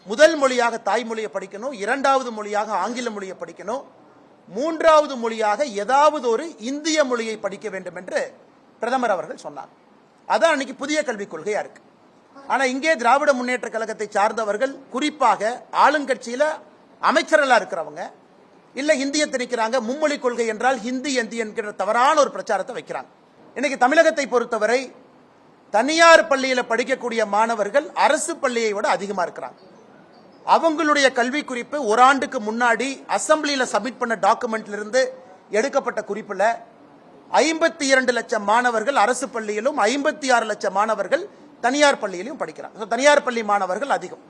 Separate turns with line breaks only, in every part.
முதல் மொழியாக தாய்மொழியை படிக்கணும், இரண்டாவது மொழியாக ஆங்கில மொழியை படிக்கணும், மூன்றாவது மொழியாக ஏதாவது ஒரு இந்திய மொழியை படிக்க வேண்டும் என்று பிரதமர் அவர்கள் சொன்னார். அதான் அன்னைக்கு புதிய கல்விக் கொள்கையா இருக்கு. ஆனா இங்கே திராவிட முன்னேற்ற கழகத்தை சார்ந்தவர்கள், குறிப்பாக ஆளுங்கட்சியில அமைச்சர்களா இருக்கிறவங்க, இல்ல இந்திய திணிக்கிறாங்க, மும்மொழி கொள்கை என்றால் ஹிந்தி இந்தி என்கிற தவறான ஒரு பிரச்சாரத்தை வைக்கிறாங்க. இன்னைக்கு தமிழகத்தை பொறுத்தவரை தனியார் பள்ளியில படிக்கக்கூடிய மாணவர்கள் அரசு பள்ளியை விட அதிகமா இருக்கிறாங்க. அவங்களுடைய கல்வி குறிப்பு ஒரு ஆண்டுக்கு முன்னாடி அசம்பிளியில சப்மிட் பண்ண டாக்குமெண்ட்ல இருந்து எடுக்கப்பட்ட குறிப்புல 52 லட்சம் மாணவர்கள் அரசு பள்ளியிலும் 56 லட்சம் மாணவர்கள் தனியார் பள்ளியிலும் படிக்கிறாங்க. தனியார் பள்ளி மாணவர்கள் அதிகம்.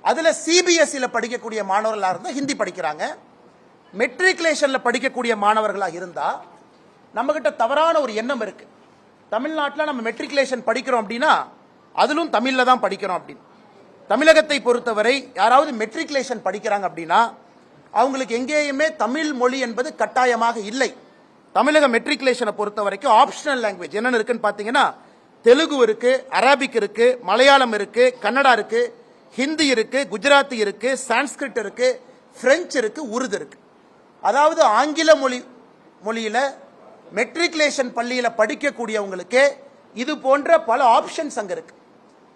அதுல சிபிஎஸ்இல படிக்கக்கூடிய மாணவர்களா இருந்தா ஹிந்தி படிக்கிறாங்க. மெட்ரிகுலேஷன்ல படிக்கக்கூடிய மாணவர்களாக இருந்தா நம்ம கிட்ட தவறான ஒரு எண்ணம் இருக்கு. தமிழ்நாட்டில் நம்ம மெட்ரிகுலேஷன் படிக்கிறோம் அப்படின்னா அதிலும் தமிழ்ல தான் படிக்கிறோம் அப்படின்னு. தமிழகத்தை பொறுத்தவரை யாராவது மெட்ரிகுலேஷன் படிக்கிறாங்க அப்படின்னா அவங்களுக்கு எங்கேயுமே தமிழ் மொழி என்பது கட்டாயமாக இல்லை. தமிழக மெட்ரிகுலேஷனை பொறுத்த வரைக்கும் ஆப்ஷனல் லாங்குவேஜ் என்னென்ன இருக்குன்னு பாத்தீங்கன்னா தெலுங்கு இருக்கு, அரபிக் இருக்கு, மலையாளம் இருக்கு, கன்னடா இருக்கு, ஹிந்தி இருக்கு, குஜராத்தி இருக்கு, சான்ஸ்கிரிட் இருக்கு, பிரெஞ்சு இருக்கு, உருது இருக்கு. அதாவது ஆங்கில மொழியில மெட்ரிகுலேஷன் பள்ளியில படிக்கக்கூடியவங்களுக்கு இது போன்ற பல ஆப்ஷன்ஸ் அங்க இருக்கு.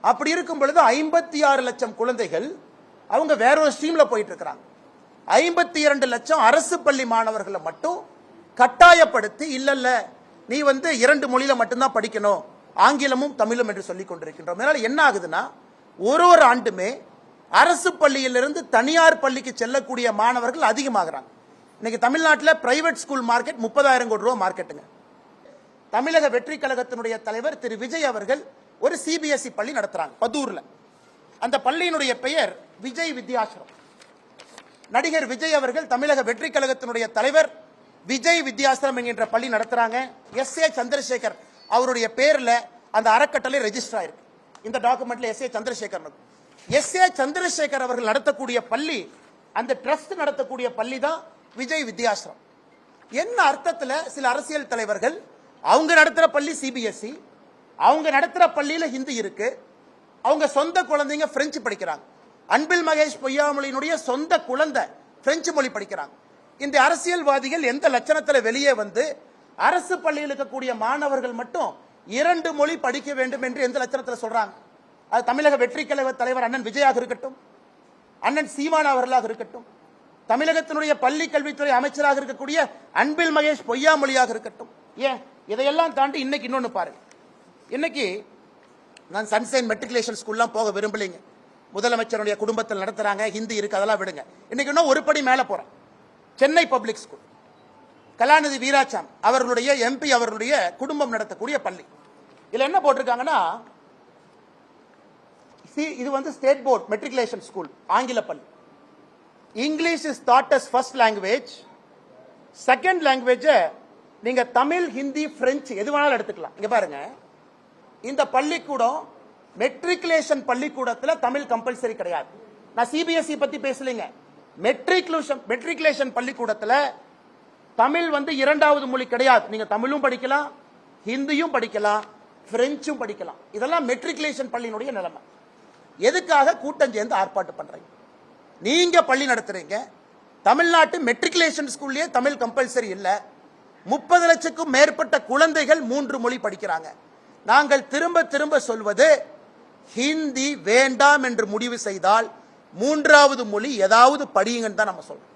அப்படி இருக்கும் பொழுது 56 லட்சம் குழந்தைகள் அவங்க வேற ஒரு ஸ்ட்ரீம்ல போயிட்டு இருக்கிறாங்க. 52 லட்சம் அரசு பள்ளி மாணவர்களை மட்டும் கட்டாயப்படுத்தி இல்ல நீ 2 மொழியில மட்டும்தான் படிக்கணும், ஆங்கிலமும் தமிழும் என்று சொல்லிக் கொண்டிருக்கின்றோம். அதனால என்ன ஆகுதுன்னா ஒரு ஆண்டுமே அரசு பள்ளியிலிருந்து தனியார் பள்ளிக்கு செல்லக்கூடிய மாணவர்கள் அதிகமாகிறாங்க. இன்னைக்கு தமிழ்நாட்டில் பிரைவேட் ஸ்கூல் மார்க்கெட் 30,000 கோடி ரூபாய் மார்க்கெட்டுங்க. தமிழக வெற்றி கழகத்தினுடைய தலைவர் திரு விஜய் அவர்கள் ஒரு சிபிஎஸ்இ பள்ளி நடத்துறாங்க பதூர்ல. அந்த பள்ளியினுடைய பெயர் விஜய் வித்யாசிரம். நடிகர் விஜய் அவர்கள் தமிழக வெற்றி கழகத்தினுடைய தலைவர் விஜய் வித்யாசிரம் என்கின்ற பள்ளி நடத்துறாங்க. எஸ்.ஏ. சந்திரசேகர் அவருடைய பேர்ல அந்த அறக்கட்டளை ரெஜிஸ்டர் ஆயிருக்கு. இந்த டாக்குமெண்ட்ல எஸ்.ஏ. சந்திரசேகர் எஸ்.ஏ. சந்திரசேகர் அவர்கள் நடத்தக்கூடிய பள்ளி, அந்த ட்ரஸ்ட் நடத்தக்கூடிய பள்ளி தான் விஜய் வித்யாசிரம். என்ன அர்த்தத்தில் சில அரசியல் தலைவர்கள் அவங்க நடத்துற பள்ளி சிபிஎஸ்இ, அவங்க நடத்துற பள்ளியில ஹிந்தி இருக்கு, அவங்க சொந்த குழந்தைங்க பிரெஞ்சு படிக்கிறாங்க. அன்பில் மகேஷ் பொய்யாமொழியினுடைய சொந்த குழந்தை பிரெஞ்சு மொழி படிக்கிறாங்க. இந்த அரசியல்வாதிகள் எந்த லட்சணத்தில் வெளியே வந்து அரசு பள்ளியில் இருக்கக்கூடிய மாணவர்கள் மட்டும் 2 மொழி படிக்க வேண்டும் என்று எந்த லட்சணத்தில் சொல்றாங்க? அது தமிழக வெற்றி கழக தலைவர் அண்ணன் விஜயாக இருக்கட்டும், அண்ணன் சீமான் அவர்களாக இருக்கட்டும், தமிழகத்தினுடைய பள்ளி கல்வித்துறை அமைச்சராக இருக்கக்கூடிய அன்பில் மகேஷ் பொய்யாமொழியாக இருக்கட்டும். ஏன் இதையெல்லாம் தாண்டி இன்னைக்கு இன்னொன்னு பாருங்க. இன்னைக்கு நான் சன்சைன் மெட்ரிகுலேஷன் ஸ்கூல்லாம் போக விரும்பலைங்க. முதலமைச்சருடைய குடும்பத்தில் நடத்துறாங்க, ஹிந்தி இருக்கு, அதெல்லாம் விடுங்க. இன்னைக்கு இன்னும் ஒரு படி மேல போறேன். சென்னை பப்ளிக் ஸ்கூல், கலாநிதி வீராசாமி அவர்களுடைய எம்பி அவர்களுடைய குடும்பம் நடத்தக்கூடிய பள்ளி. இதுல என்ன போட்டிருக்காங்கன்னா, இது ஸ்டேட் போர்ட் மெட்ரிகுலேஷன் ஸ்கூல், ஆங்கில பள்ளி. English is taught as first language. Second language நீங்க தமிழ், ஹிந்தி, பிரெஞ்சு எது வேணாலும் எடுத்துக்கலாம். இங்க பாருங்க, இந்த பள்ளிக்கூடம் மெட்ரிகுலேஷன் பள்ளிக்கூடத்தில் தமிழ் கம்பல்சரி கிடையாது. நான் சிபிஎஸ்இ பத்தி பேசலீங்க. மெட்ரிகுலேஷன் பள்ளிக்கூடத்தில் தமிழ் 2வது மொழி கிடையாது. நீங்க தமிழும் படிக்கலாம், ஹிந்தியும் படிக்கலாம், பிரெஞ்சும் படிக்கலாம். இதெல்லாம் மெட்ரிகுலேஷன் பள்ளியினுடைய நிலைமை. எதுக்காக கூட்டம் சேர்ந்து ஆர்ப்பாட்டம் பண்றீங்க? நீங்க பள்ளி நடத்துறீங்க. தமிழ்நாட்டு மெட்ரிகுலேஷன் ஸ்கூல்லயே தமிழ் கம்பல்சரி இல்ல. 30 லட்சத்துக்கும் மேற்பட்ட குழந்தைகள் 3 மொழி படிக்கிறாங்க. நாங்கள் திரும்ப திரும்ப சொல்வது, ஹிந்தி வேண்டாம் என்று முடிவு செய்தால் 3வது மொழி ஏதாவது படியுங்கன்னு தான் நம்ம சொல்றோம்.